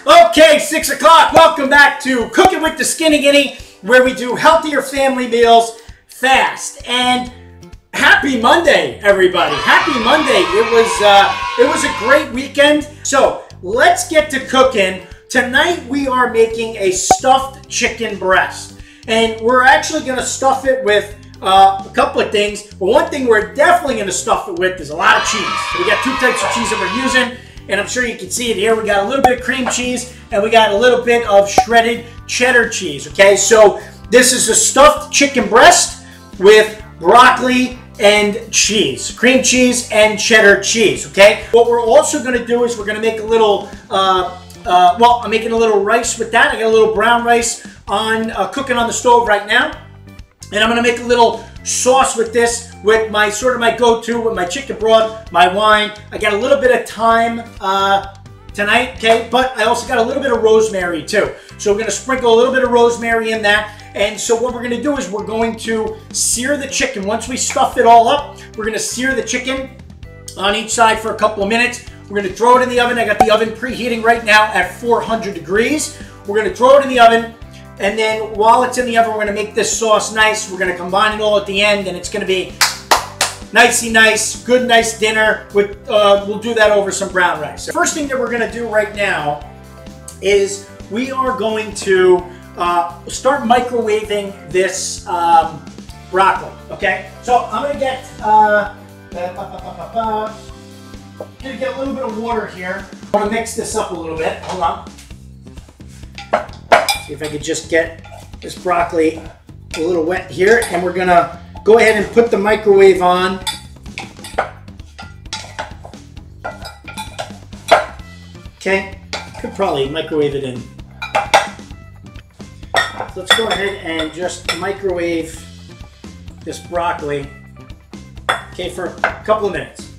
Okay, 6 o'clock. Welcome back to Cooking with the Skinny Guinea, where we do healthier family meals fast. And happy Monday, everybody. Happy Monday. It was a great weekend. So let's get to cooking. Tonight we are making a stuffed chicken breast. And we're actually going to stuff it with a couple of things. But one thing we're definitely going to stuff it with is a lot of cheese. So we got two types of cheese that we're using. And I'm sure you can see it here. We got a little bit of cream cheese and we got a little bit of shredded cheddar cheese, okay? So this is a stuffed chicken breast with broccoli and cheese. Cream cheese and cheddar cheese, okay? What we're also gonna do is we're gonna make a little, I'm making a little rice with that. I got a little brown rice on cooking on the stove right now. And I'm gonna make a little sauce with this, with my my go-to, with my chicken broth, my wine. I got a little bit of thyme tonight, okay? But I also got a little bit of rosemary too. So we're gonna sprinkle a little bit of rosemary in that. And so what we're gonna do is we're going to sear the chicken. Once we stuff it all up, we're gonna sear the chicken on each side for a couple of minutes. We're gonna throw it in the oven. I got the oven preheating right now at 400 degrees. We're gonna throw it in the oven. And then while it's in the oven, we're going to make this sauce nice. We're going to combine it all at the end, and it's going to be nicey nice, good nice dinner. With we'll do that over some brown rice. The first thing that we're going to do right now is we are going to start microwaving this broccoli. Okay, so I'm going to get a little bit of water here. I'm going to mix this up a little bit. Hold on. See if I could just get this broccoli a little wet here, and we're gonna go ahead and put the microwave on. Okay, could probably microwave it in. So let's go ahead and just microwave this broccoli, okay, for a couple of minutes,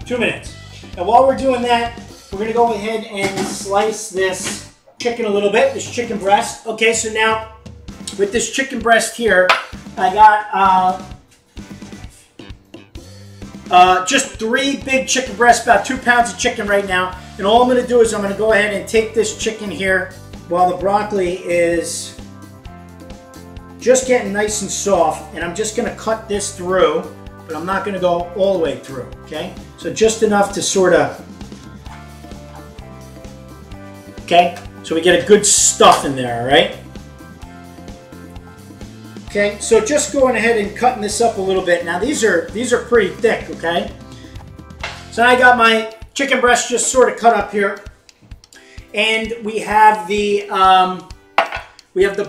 2 minutes. And while we're doing that, we're gonna go ahead and slice this chicken a little bit, this chicken breast. Okay, so now with this chicken breast here, I got just 3 big chicken breasts, about 2 pounds of chicken right now. And all I'm going to do is I'm going to go ahead and take this chicken here while the broccoli is just getting nice and soft. And I'm just going to cut this through, but I'm not going to go all the way through, okay? So just enough to sort of, okay? So we get a good stuff in there, all right? Okay, so just going ahead and cutting this up a little bit. Now these are pretty thick, okay? So I got my chicken breast just sort of cut up here, and we have the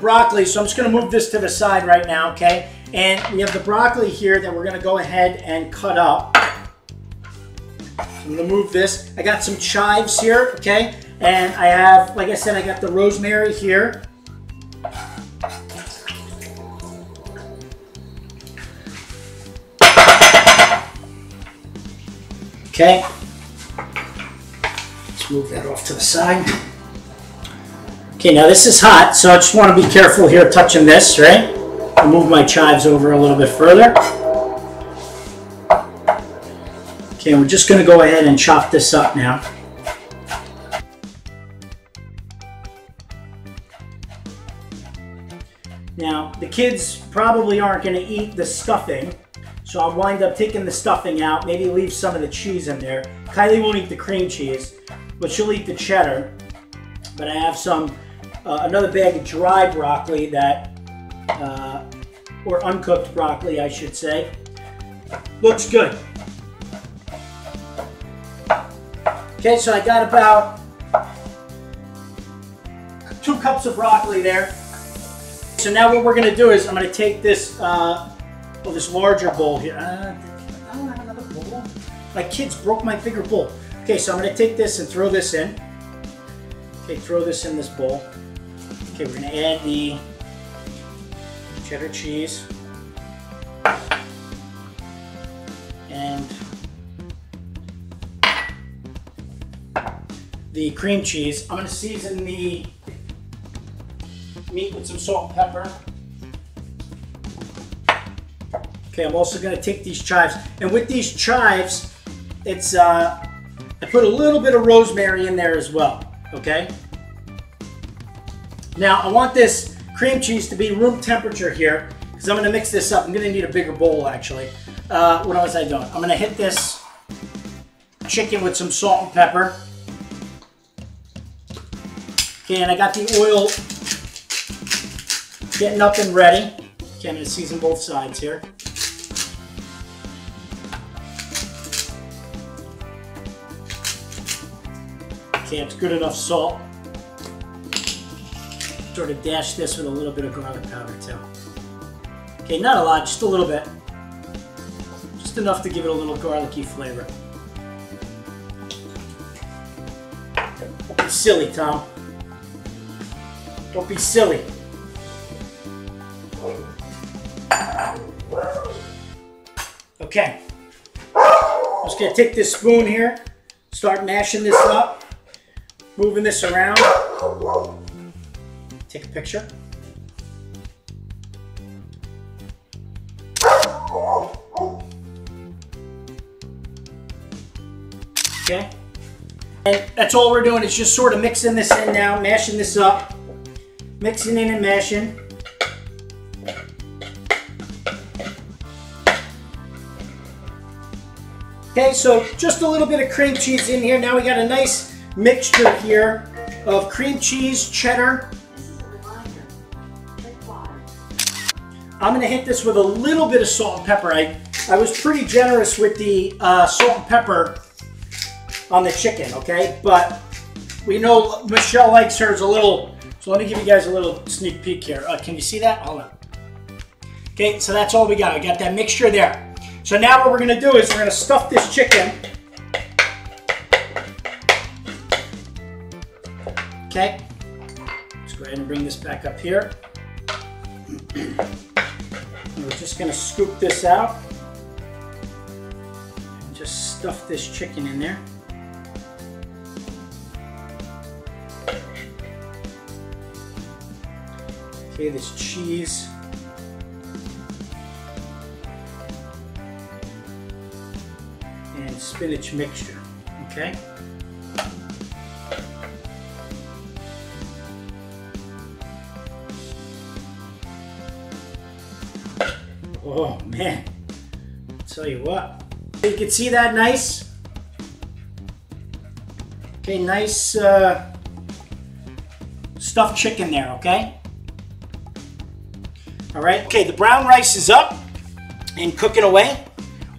broccoli. So I'm just going to move this to the side right now, okay? And we have the broccoli here that we're going to go ahead and cut up. So I'm going to move this. I got some chives here, okay? And I have, like I said, I got the rosemary here. Okay. Let's move that off to the side. Okay, now this is hot, so I just want to be careful here touching this, right? I'll move my chives over a little bit further. Okay, we're just going to go ahead and chop this up now. Now, the kids probably aren't going to eat the stuffing, so I'll wind up taking the stuffing out, maybe leave some of the cheese in there. Kylie won't eat the cream cheese, but she'll eat the cheddar. But I have some, another bag of dry broccoli that, or uncooked broccoli, I should say. Looks good. Okay, so I got about 2 cups of broccoli there. So now what we're going to do is I'm going to take this, this larger bowl here. I don't have another bowl. My kids broke my bigger bowl. Okay, so I'm going to take this and throw this in. Okay, throw this in this bowl. Okay, we're going to add the cheddar cheese. And the cream cheese. I'm going to season the meat with some salt and pepper. Okay, I'm also going to take these chives, and with these chives, it's I put a little bit of rosemary in there as well. Okay, Now I want this cream cheese to be room temperature here because I'm going to mix this up. I'm going to need a bigger bowl actually. What was I doing? I'm going to hit this chicken with some salt and pepper. Okay, and I got the oil getting up and ready. Okay, I'm going to season both sides here. Okay, it's good enough salt. Sort of dash this with a little bit of garlic powder too. Okay, not a lot, just a little bit. Just enough to give it a little garlicky flavor. Don't be silly, Tom. Don't be silly. Okay. I'm just going to take this spoon here, start mashing this up, moving this around. Take a picture. Okay. And that's all we're doing is just sort of mixing this in now, mashing this up. Mixing in and mashing. Okay, so just a little bit of cream cheese in here. Now we got a nice mixture here of cream cheese, cheddar. I'm going to hit this with a little bit of salt and pepper. I was pretty generous with the salt and pepper on the chicken, okay? But we know Michelle likes hers a little, so let me give you guys a little sneak peek here. Can you see that? Hold on. Okay, so that's all we got. I got that mixture there. So now what we're going to do is we're going to stuff this chicken. Okay. Let's go ahead and bring this back up here. And we're just going to scoop this out. And just stuff this chicken in there. Okay, this cheese. And spinach mixture, okay? Oh man, I'll tell you what. You can see that nice? Okay, nice stuffed chicken there, okay? All right, okay, the brown rice is up and cooking away.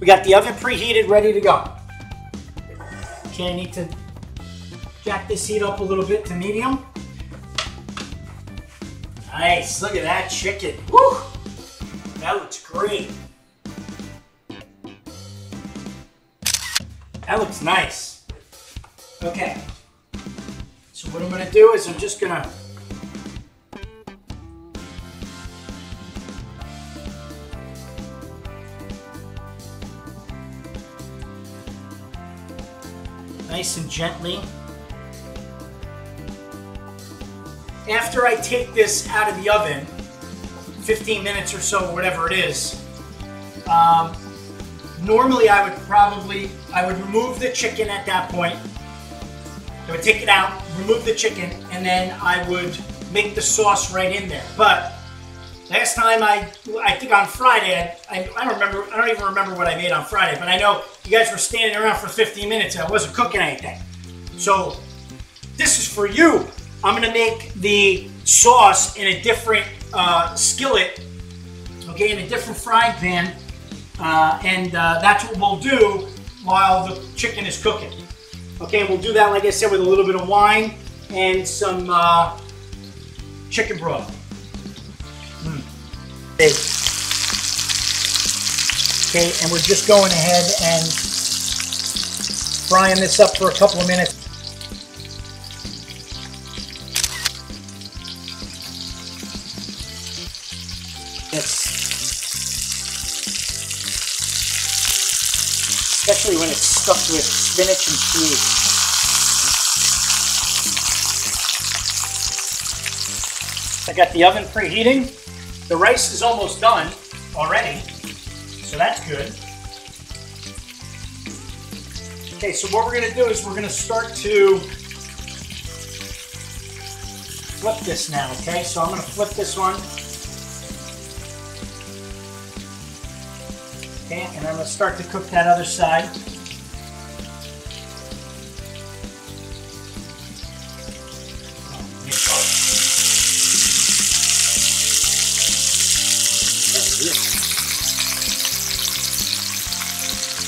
We got the oven preheated, ready to go. Okay, I need to jack this heat up a little bit to medium. Nice, look at that chicken. Woo! That looks great. That looks nice. Okay, so what I'm gonna do is I'm just gonna nice and gently. After I take this out of the oven, 15 minutes or so, whatever it is, normally I would remove the chicken at that point. I would take it out, remove the chicken, and then I would make the sauce right in there. But last time, I think on Friday, I don't even remember what I made on Friday, but I know you guys were standing around for 15 minutes and I wasn't cooking anything. So this is for you. I'm gonna make the sauce in a different skillet, okay, in a different frying pan, and that's what we'll do while the chicken is cooking. Okay, we'll do that, like I said, with a little bit of wine and some chicken broth. Okay, and we're just going ahead and frying this up for a couple of minutes. Especially when it's stuffed with spinach and cheese. I got the oven preheating. The rice is almost done already, so that's good. Okay, so what we're going to do is we're going to start to flip this now, okay? So I'm going to flip this one. Okay, and I'm going to start to cook that other side.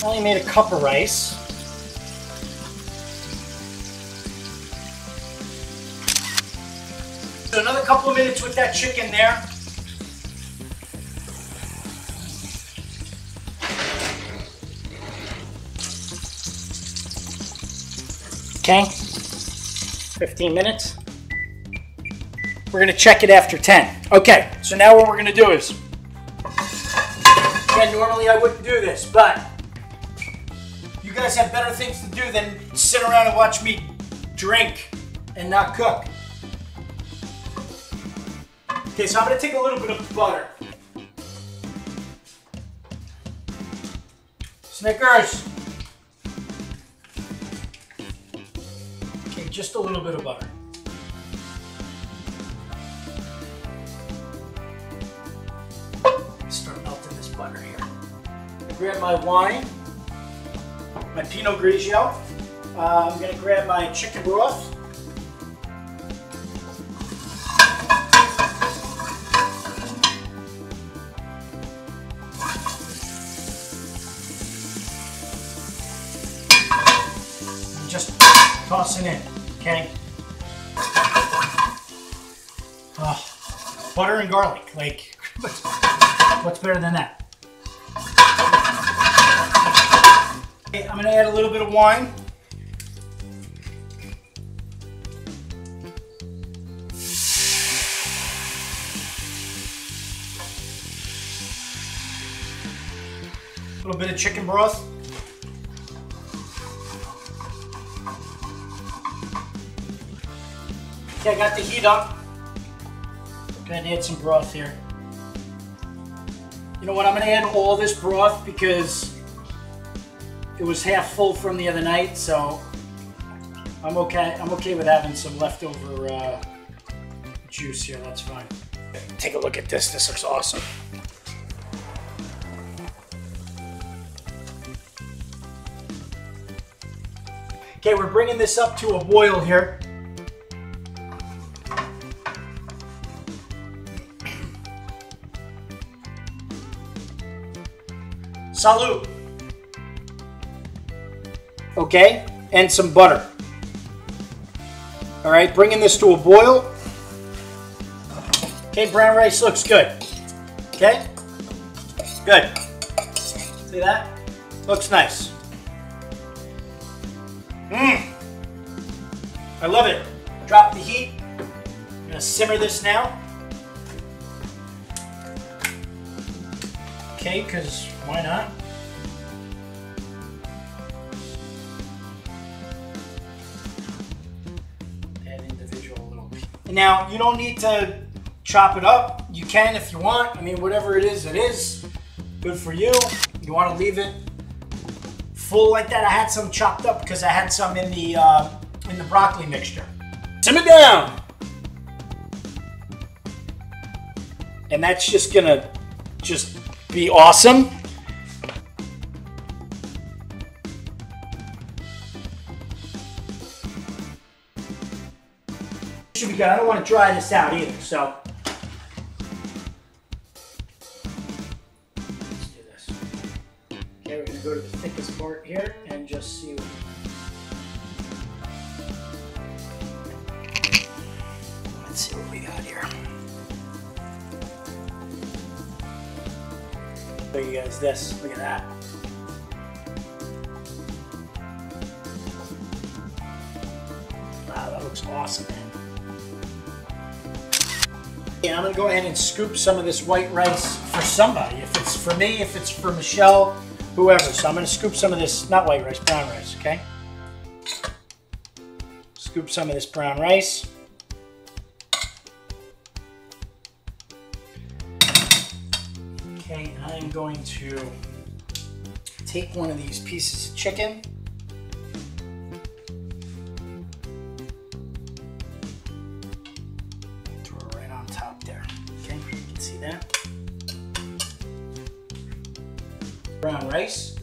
I only made a cup of rice. So another couple of minutes with that chicken there. Okay, 15 minutes. We're gonna check it after 10. Okay, so now what we're gonna do is, again, normally I wouldn't do this, but you guys have better things to do than sit around and watch me drink and not cook. Okay, so I'm going to take a little bit of butter. Snickers. Okay, just a little bit of butter. Start melting this butter here. I grab my wine. My Pinot Grigio. I'm going to grab my chicken broth. And just toss it in, okay? Oh, butter and garlic, like, what's better than that? Okay, I'm going to add a little bit of wine. A little bit of chicken broth. Okay, I got the heat up. Go ahead and add some broth here. You know what, I'm going to add all this broth because it was half full from the other night, so I'm okay with having some leftover juice here. That's fine. Take a look at this. This looks awesome. Okay, we're bringing this up to a boil here. Salud. Okay, and some butter. All right, bringing this to a boil. Okay, brown rice looks good. Okay, good. See that? Looks nice. I love it. Drop the heat. I'm gonna simmer this now. Okay, because why not? Add individual little pieces. Now, you don't need to chop it up. You can if you want. I mean, whatever it is, good for you. You want to leave it full like that. I had some chopped up because I had some in the broccoli mixture. Simmer down. And that's just gonna be awesome. Should be good. I don't want to dry this out either, so let's do this. Okay, we're gonna go to the thickest part here and just see what. Let's see what we got here. Show you guys this. Look at that. Wow, that looks awesome, man. And I'm gonna go ahead and scoop some of this white rice for somebody. If it's for me, if it's for Michelle, whoever. So I'm gonna scoop some of this, not white rice, brown rice, okay? Scoop some of this brown rice. Okay, I'm going to take one of these pieces of chicken. top there. Okay, you can see that. Brown rice.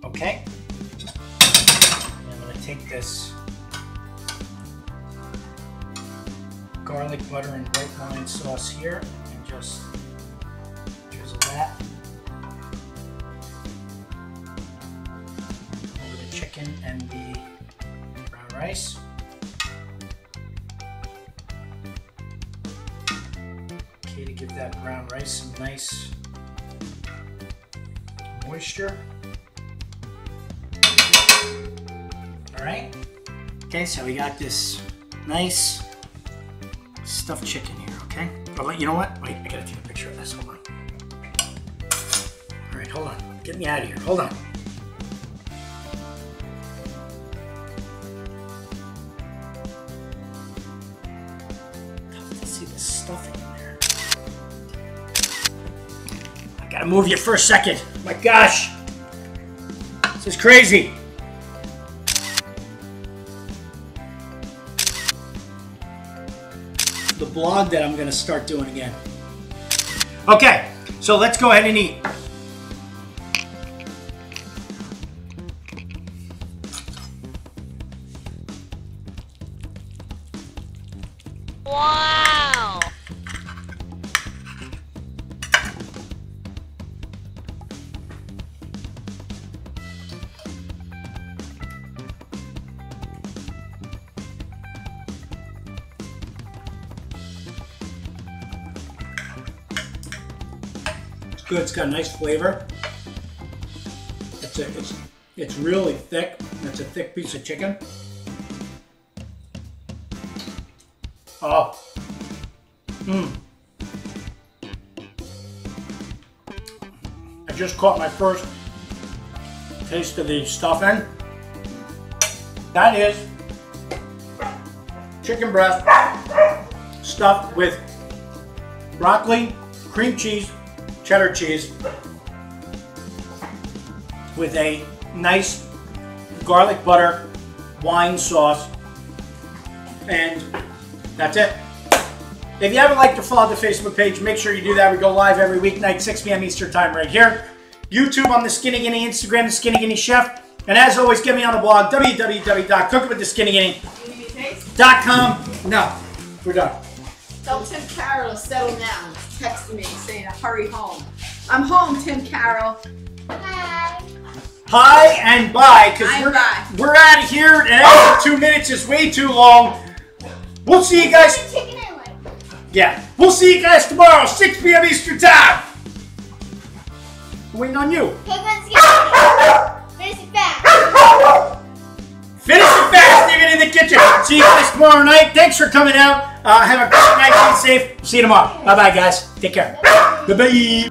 Okay. And I'm going to take this garlic butter and white wine sauce here and just drizzle that over the chicken and the brown rice. Okay, to give that brown rice some nice moisture. All right. Okay, so we got this nice stuffed chicken here, okay? But you know what? Wait, I gotta take a picture of this. Hold on. All right, hold on. Get me out of here. Hold on. Tough to see the stuffing in there. I gotta move you for a second. My gosh. This is crazy. The blog that I'm going to start doing again. Okay, so let's go ahead and eat. Wow! Good, it's got a nice flavor. It's really thick. It's a thick piece of chicken. Oh. I just caught my first taste of the stuffing. That is chicken breast stuffed with broccoli, cream cheese, cheddar cheese with a nice garlic butter wine sauce, and that's it. If you haven't liked or followed the Facebook page, make sure you do that. We go live every weeknight, 6 p.m. Eastern time right here. YouTube, I'm the Skinny Guinea. Instagram, the Skinny Guinea Chef. And as always, get me on the blog, www.cookingwiththeskinnyguinea.com. No, we're done. Tell Tim Carroll to settle down. He's texting me saying, hurry home. I'm home, Tim Carroll. Hi. Hi and bye, because Bye. we're out of here, and after 2 minutes is way too long. We'll see you guys. Yeah, we'll see you guys tomorrow, 6 p.m. Eastern time. Waiting on you. Finish it fast. Finish it fast, even in the kitchen. See you guys tomorrow night. Thanks for coming out. Have a great night. Be safe. See you tomorrow. Bye-bye, guys. Take care. Bye-bye.